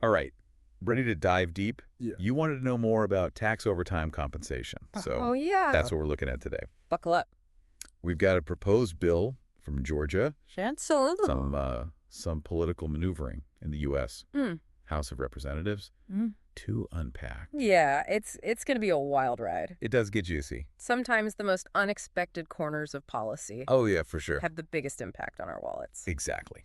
All right. Ready to dive deep? Yeah. You wanted to know more about tax overtime compensation. Oh, So yeah. that's what we're looking at today. Buckle up. We've got a proposed bill from Georgia, Chancellor. some political maneuvering in the U.S. Mm. House of Representatives Mm. to unpack. Yeah, it's going to be a wild ride. It does get juicy. Sometimes the most unexpected corners of policy Oh, yeah, for sure. have the biggest impact on our wallets. Exactly.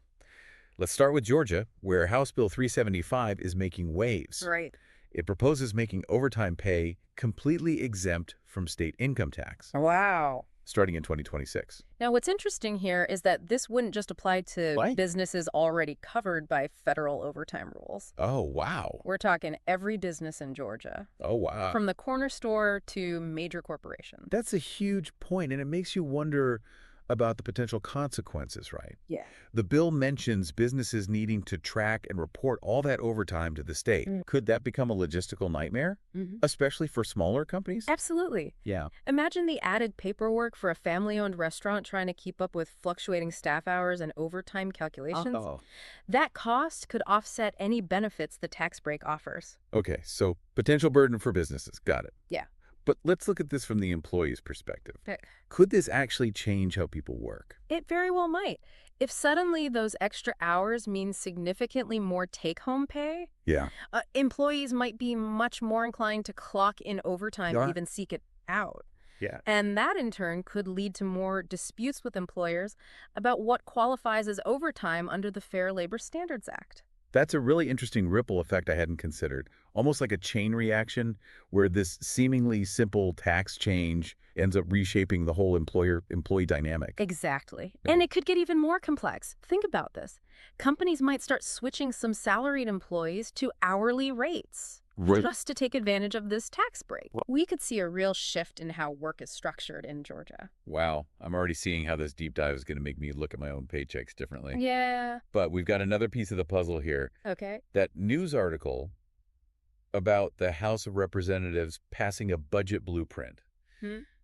Let's start with Georgia, where House Bill 375 is making waves. Right. It proposes making overtime pay completely exempt from state income tax, Wow. starting in 2026. Now, what's interesting here is that this wouldn't just apply to What? businesses already covered by federal overtime rules. Oh, wow. We're talking every business in Georgia, Oh, wow. from the corner store to major corporations. That's a huge point, and it makes you wonder about the potential consequences, right? Yeah. The bill mentions businesses needing to track and report all that overtime to the state. Could that become a logistical nightmare, especially for smaller companies? Absolutely. Yeah. Imagine the added paperwork for a family-owned restaurant trying to keep up with fluctuating staff hours and overtime calculations. Oh. That cost could offset any benefits the tax break offers. Okay, so potential burden for businesses. Got it. Yeah. But let's look at this from the employee's perspective. Okay. Could this actually change how people work? It very well might. If suddenly those extra hours mean significantly more take-home pay, Yeah. employees might be much more inclined to clock in overtime and even seek it out. Yeah. And that, in turn, could lead to more disputes with employers about what qualifies as overtime under the Fair Labor Standards Act. That's a really interesting ripple effect I hadn't considered. Almost like a chain reaction where this seemingly simple tax change ends up reshaping the whole employer-employee dynamic. Exactly. And it could get even more complex. Think about this. Companies might start switching some salaried employees to hourly rates just to take advantage of this tax break. We could see a real shift in how work is structured in Georgia. Wow. I'm already seeing how this deep dive is going to make me look at my own paychecks differently. Yeah. But we've got another piece of the puzzle here. Okay. That news article about the House of Representatives passing a budget blueprint.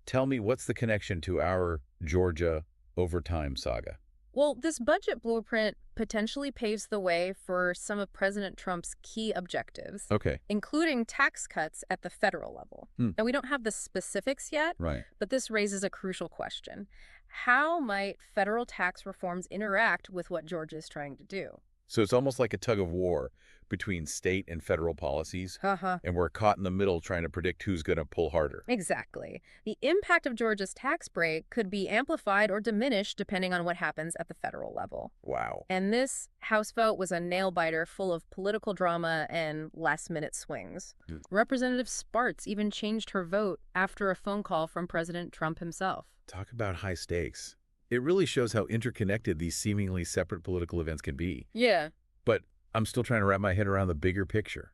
Tell me, what's the connection to our Georgia overtime saga? Well, this budget blueprint potentially paves the way for some of President Trump's key objectives, Okay. including tax cuts at the federal level. Now, we don't have the specifics yet, Right. but this raises a crucial question. How might federal tax reforms interact with what Georgia is trying to do? So it's almost like a tug of war between state and federal policies, and we're caught in the middle trying to predict who's going to pull harder. Exactly. The impact of Georgia's tax break could be amplified or diminished depending on what happens at the federal level. Wow. And this House vote was a nail-biter full of political drama and last-minute swings. Representative Spartz even changed her vote after a phone call from President Trump himself. Talk about high stakes. It really shows how interconnected these seemingly separate political events can be. Yeah. But I'm still trying to wrap my head around the bigger picture.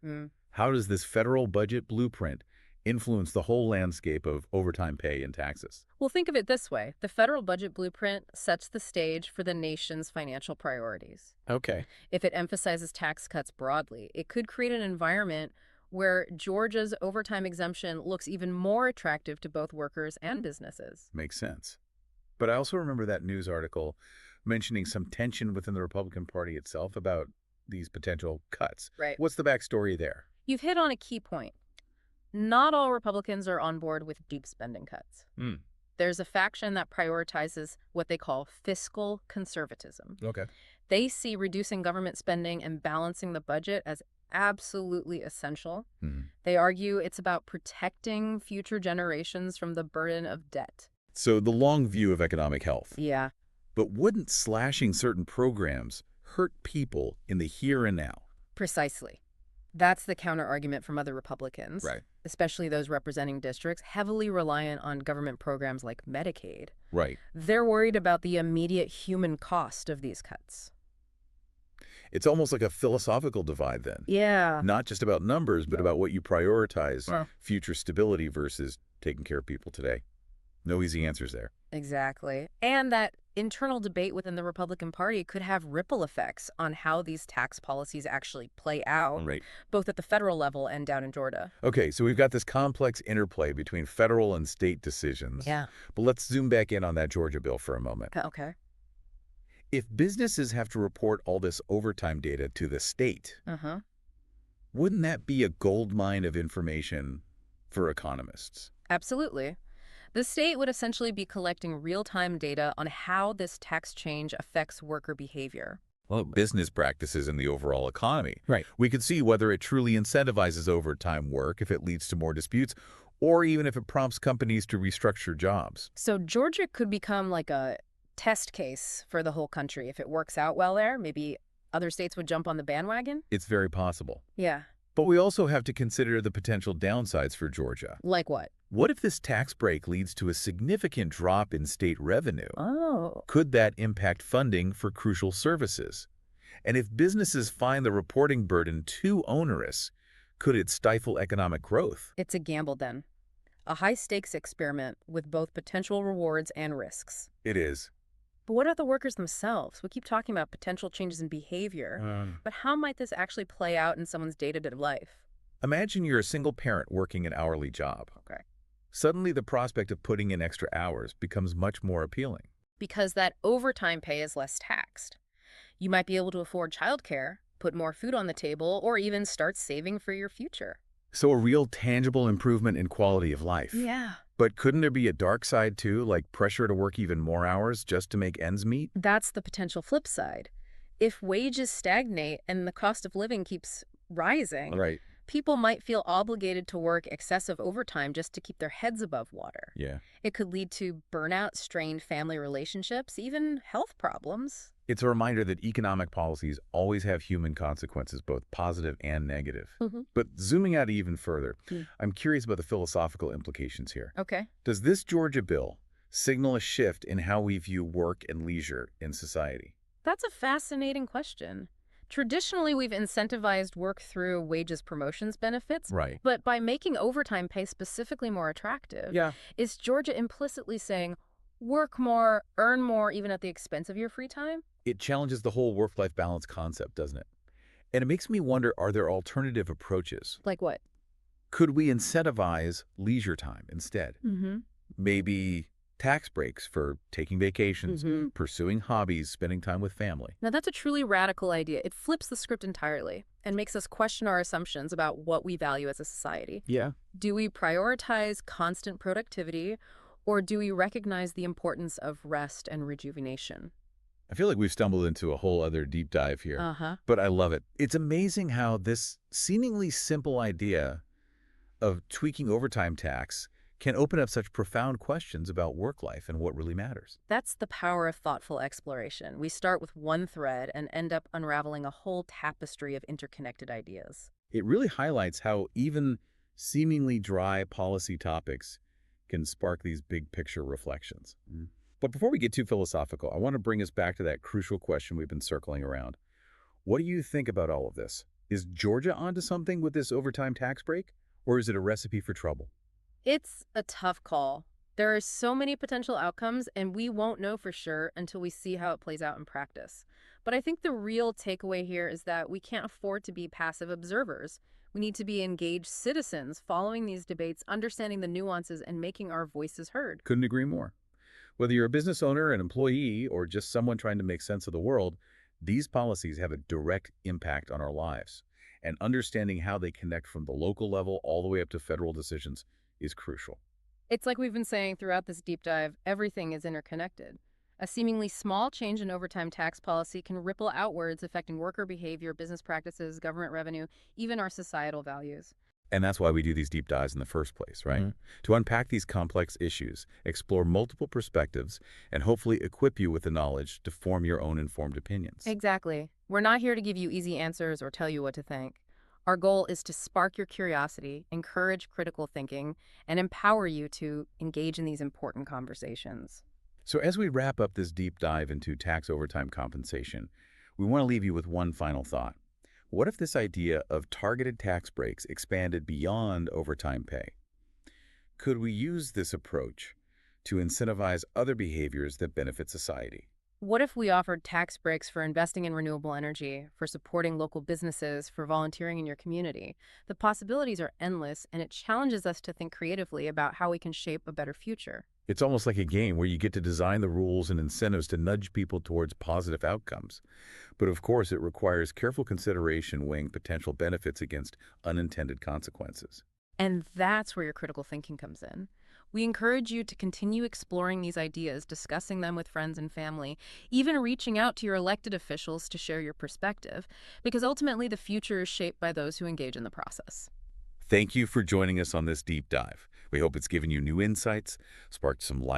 How does this federal budget blueprint influence the whole landscape of overtime pay and taxes? Well, think of it this way. The federal budget blueprint sets the stage for the nation's financial priorities. Okay. If it emphasizes tax cuts broadly, it could create an environment where Georgia's overtime exemption looks even more attractive to both workers and businesses. Makes sense. But I also remember that news article mentioning some tension within the Republican Party itself about these potential cuts. Right. What's the backstory there? You've hit on a key point. Not all Republicans are on board with deep spending cuts. There's a faction that prioritizes what they call fiscal conservatism. Okay. They see reducing government spending and balancing the budget as absolutely essential. They argue it's about protecting future generations from the burden of debt. So the long view of economic health. Yeah. But wouldn't slashing certain programs hurt people in the here and now? Precisely. That's the counter-argument from other Republicans, Right. especially those representing districts heavily reliant on government programs like Medicaid. Right. They're worried about the immediate human cost of these cuts. It's almost like a philosophical divide then. Yeah. Not just about numbers, but about what you prioritize, Well. future stability versus taking care of people today. No easy answers there. Exactly. And that internal debate within the Republican Party could have ripple effects on how these tax policies actually play out, Right. both at the federal level and down in Georgia. Okay, so we've got this complex interplay between federal and state decisions. Yeah. But let's zoom back in on that Georgia bill for a moment. Okay. If businesses have to report all this overtime data to the state, Wouldn't that be a goldmine of information for economists? Absolutely. The state would essentially be collecting real-time data on how this tax change affects worker behavior. Well, business practices in the overall economy. Right. We could see whether it truly incentivizes overtime work, if it leads to more disputes, or even if it prompts companies to restructure jobs. So Georgia could become like a test case for the whole country. If it works out well there, maybe other states would jump on the bandwagon? It's very possible. Yeah. But we also have to consider the potential downsides for Georgia. Like what? What if this tax break leads to a significant drop in state revenue? Oh. Could that impact funding for crucial services? And if businesses find the reporting burden too onerous, could it stifle economic growth? It's a gamble then. A high-stakes experiment with both potential rewards and risks. It is. But what about the workers themselves? We keep talking about potential changes in behavior, but how might this actually play out in someone's day-to-day life? Imagine you're a single parent working an hourly job. Okay. Suddenly, the prospect of putting in extra hours becomes much more appealing. Because that overtime pay is less taxed. You might be able to afford childcare, put more food on the table, or even start saving for your future. So a real tangible improvement in quality of life. Yeah. But couldn't there be a dark side too, like pressure to work even more hours just to make ends meet? That's the potential flip side. If wages stagnate and the cost of living keeps rising, Right. people might feel obligated to work excessive overtime just to keep their heads above water. Yeah. It could lead to burnout, strained family relationships, even health problems. It's a reminder that economic policies always have human consequences, both positive and negative. But zooming out even further, I'm curious about the philosophical implications here. Okay. Does this Georgia bill signal a shift in how we view work and leisure in society? That's a fascinating question. Traditionally, we've incentivized work through wages, promotions, benefits. Right. But by making overtime pay specifically more attractive, is Georgia implicitly saying, work more, earn more, even at the expense of your free time? It challenges the whole work-life balance concept, doesn't it? And it makes me wonder, are there alternative approaches? Like what? Could we incentivize leisure time instead? Maybe tax breaks for taking vacations, pursuing hobbies, spending time with family. Now, that's a truly radical idea. It flips the script entirely and makes us question our assumptions about what we value as a society. Yeah. Do we prioritize constant productivity, or do we recognize the importance of rest and rejuvenation? I feel like we've stumbled into a whole other deep dive here, but I love it. It's amazing how this seemingly simple idea of tweaking overtime tax can open up such profound questions about work life and what really matters. That's the power of thoughtful exploration. We start with one thread and end up unraveling a whole tapestry of interconnected ideas. It really highlights how even seemingly dry policy topics can spark these big picture reflections. But before we get too philosophical, I want to bring us back to that crucial question we've been circling around. What do you think about all of this? Is Georgia onto something with this overtime tax break, or is it a recipe for trouble? It's a tough call. There are so many potential outcomes, and we won't know for sure until we see how it plays out in practice. But I think the real takeaway here is that we can't afford to be passive observers. We need to be engaged citizens, following these debates, understanding the nuances, and making our voices heard. Couldn't agree more. Whether you're a business owner, an employee, or just someone trying to make sense of the world, these policies have a direct impact on our lives. And understanding how they connect from the local level all the way up to federal decisions is crucial. It's like we've been saying throughout this deep dive, everything is interconnected. A seemingly small change in overtime tax policy can ripple outwards, affecting worker behavior, business practices, government revenue, even our societal values. And that's why we do these deep dives in the first place, right? To unpack these complex issues, explore multiple perspectives, and hopefully equip you with the knowledge to form your own informed opinions. Exactly. We're not here to give you easy answers or tell you what to think. Our goal is to spark your curiosity, encourage critical thinking, and empower you to engage in these important conversations. So as we wrap up this deep dive into tax overtime compensation, we want to leave you with one final thought. What if this idea of targeted tax breaks expanded beyond overtime pay? Could we use this approach to incentivize other behaviors that benefit society? What if we offered tax breaks for investing in renewable energy, for supporting local businesses, for volunteering in your community? The possibilities are endless, and it challenges us to think creatively about how we can shape a better future. It's almost like a game where you get to design the rules and incentives to nudge people towards positive outcomes. But of course, it requires careful consideration weighing potential benefits against unintended consequences. And that's where your critical thinking comes in. We encourage you to continue exploring these ideas, discussing them with friends and family, even reaching out to your elected officials to share your perspective, because ultimately the future is shaped by those who engage in the process. Thank you for joining us on this deep dive. We hope it's given you new insights, sparked some life.